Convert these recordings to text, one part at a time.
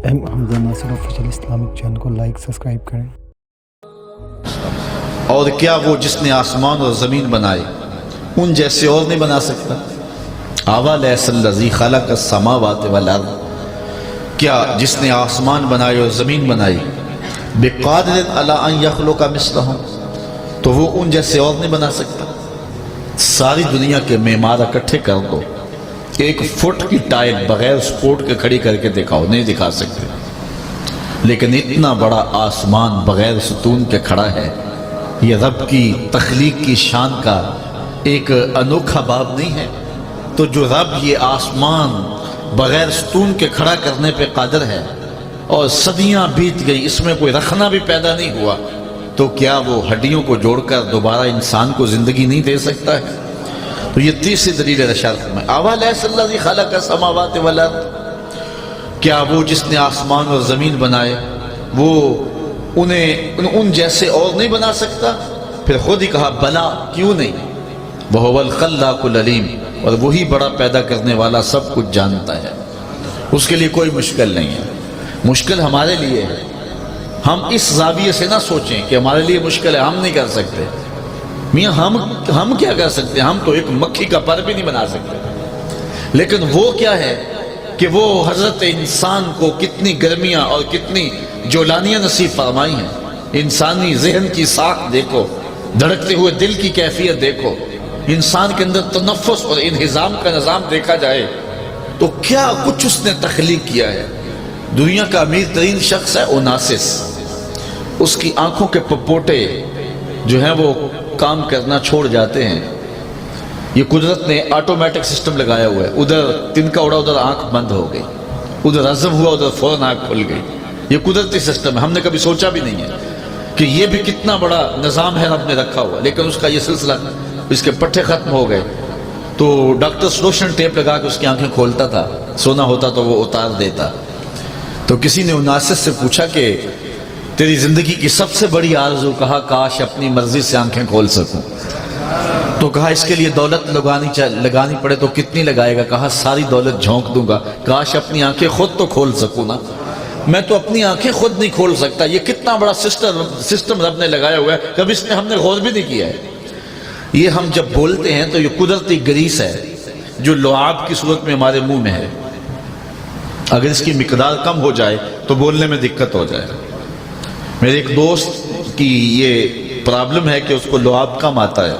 M حمزہ ناصر official Islamic channel کو like subscribe کریں۔ اور کیا وہ جس نے آسمان اور زمین بنائے ان جیسے اور نہیں بنا سکتا؟ اولیس الذی خلق السماوات والارض، کیا جس نے آسمان بنائے اور زمین بنائی بقادر علی ان یخلق مثلہم، تو وہ ان جیسے اور نہیں بنا سکتا؟ ساری دنیا کے معمار اکٹھے کر دو، ایک فٹ کی ٹائل بغیر سپورٹ کے کھڑی کر کے دکھاؤ، نہیں دکھا سکتے۔ لیکن اتنا بڑا آسمان بغیر ستون کے کھڑا ہے، یہ رب کی تخلیق کی شان کا ایک انوکھا باب نہیں ہے؟ تو جو رب یہ آسمان بغیر ستون کے کھڑا کرنے پہ قادر ہے اور صدیاں بیت گئی، اس میں کوئی رکھنا بھی پیدا نہیں ہوا، تو کیا وہ ہڈیوں کو جوڑ کر دوبارہ انسان کو زندگی نہیں دے سکتا ہے؟ تو یہ تیسری دلیل رشاد میں اولیس الذی خلق السماوات والارض، کیا وہ جس نے آسمان اور زمین بنائے وہ انہیں ان جیسے اور نہیں بنا سکتا؟ پھر خود ہی کہا بلا، کیوں نہیں، وَهُوَ الْخَلَّاقُ الْعَلِيمُ، اور وہی بڑا پیدا کرنے والا سب کچھ جانتا ہے، اس کے لیے کوئی مشکل نہیں ہے۔ مشکل ہمارے لیے ہے، ہم اس زاویے سے نہ سوچیں کہ ہمارے لیے مشکل ہے، ہم نہیں کر سکتے۔ میاں ہم کیا کر سکتے ہیں؟ ہم تو ایک مکھی کا پر بھی نہیں بنا سکتے، لیکن وہ کیا ہے کہ وہ حضرت انسان کو کتنی گرمیاں اور کتنی جولانیاں نصیب فرمائی ہیں۔ انسانی ذہن کی ساکھ دیکھو، دھڑکتے ہوئے دل کی کیفیت دیکھو، انسان کے اندر تنفس اور انہضام کا نظام دیکھا جائے تو کیا کچھ اس نے تخلیق کیا ہے۔ دنیا کا امیر ترین شخص ہے اوناسس، اس کی آنکھوں کے پپوٹے جو ہیں وہ کام کرنا چھوڑ جاتے ہیں۔ یہ قدرت نے آٹومیٹک سسٹم لگایا ہوا ہے، ادھر تنکا اڑا ادھر آنکھ بند ہو گئی، ادھر عزم ہوا ادھر فوراً آنکھ کھل گئی۔ یہ قدرتی سسٹم ہے، ہم نے کبھی سوچا بھی نہیں ہے کہ یہ بھی کتنا بڑا نظام ہے رب نے رکھا ہوا، لیکن اس کا یہ سلسلہ، اس کے پٹھے ختم ہو گئے تو ڈاکٹر سلوشن ٹیپ لگا کے اس کی آنکھیں کھولتا تھا، سونا ہوتا تو وہ اتار دیتا۔ تو کسی نے اوناسس سے پوچھا کہ تیری زندگی کی سب سے بڑی آرزو، کہا کاش اپنی مرضی سے آنکھیں کھول سکوں۔ تو کہا اس کے لیے دولت لگانی پڑے تو کتنی لگائے گا؟ کہا ساری دولت جھونک دوں گا، کاش اپنی آنکھیں خود تو کھول سکوں نا، میں تو اپنی آنکھیں خود نہیں کھول سکتا۔ یہ کتنا بڑا سسٹم رب نے لگایا ہوا ہے، کبھی اس نے ہم نے غور بھی نہیں کیا ہے۔ یہ ہم جب بولتے ہیں تو یہ قدرتی گریس ہے جو لعاب کی صورت میں ہمارے منہ میں ہے، اگر اس کی مقدار کم ہو جائے تو بولنے میں دقت ہو جائے۔ میرے ایک دوست کی یہ پرابلم ہے کہ اس کو لعاب کم آتا ہے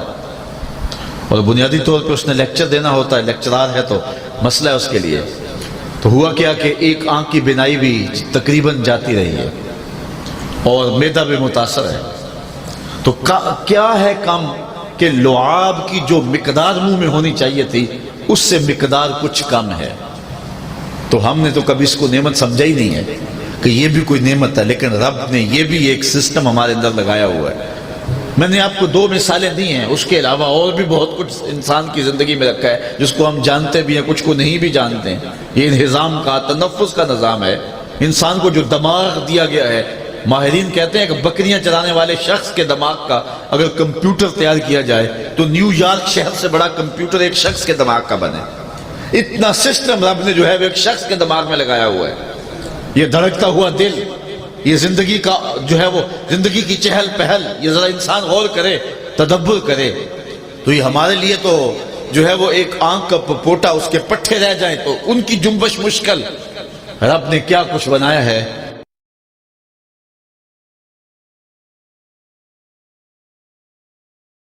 اور بنیادی طور پہ اس نے لیکچر دینا ہوتا ہے، لیکچرار ہے تو مسئلہ ہے اس کے لیے۔ تو ہوا کیا کہ ایک آنکھ کی بینائی بھی تقریباً جاتی رہی ہے اور معدہ بھی متاثر ہے۔ تو کیا ہے کم کہ لعاب کی جو مقدار منہ میں ہونی چاہیے تھی اس سے مقدار کچھ کم ہے۔ تو ہم نے تو کبھی اس کو نعمت سمجھا ہی نہیں ہے کہ یہ بھی کوئی نعمت ہے، لیکن رب نے یہ بھی ایک سسٹم ہمارے اندر لگایا ہوا ہے۔ میں نے آپ کو دو مثالیں دی ہیں، اس کے علاوہ اور بھی بہت کچھ انسان کی زندگی میں رکھا ہے جس کو ہم جانتے بھی ہیں، کچھ کو نہیں بھی جانتے ہیں۔ یہ انہضام کا، تنفس کا نظام ہے۔ انسان کو جو دماغ دیا گیا ہے، ماہرین کہتے ہیں کہ بکریاں چلانے والے شخص کے دماغ کا اگر کمپیوٹر تیار کیا جائے تو نیو یارک شہر سے بڑا کمپیوٹر ایک شخص کے دماغ کا بنے۔ اتنا سسٹم رب نے جو ہے وہ ایک شخص کے دماغ میں لگایا ہوا ہے۔ یہ دھڑکتا ہوا دل، یہ زندگی کا جو ہے وہ زندگی کی چہل پہل، یہ ذرا انسان غور کرے، تدبر کرے تو یہ ہمارے لیے تو جو ہے وہ ایک آنکھ کا پپوٹا، اس کے پٹھے رہ جائیں تو ان کی جنبش مشکل۔ رب نے کیا کچھ بنایا ہے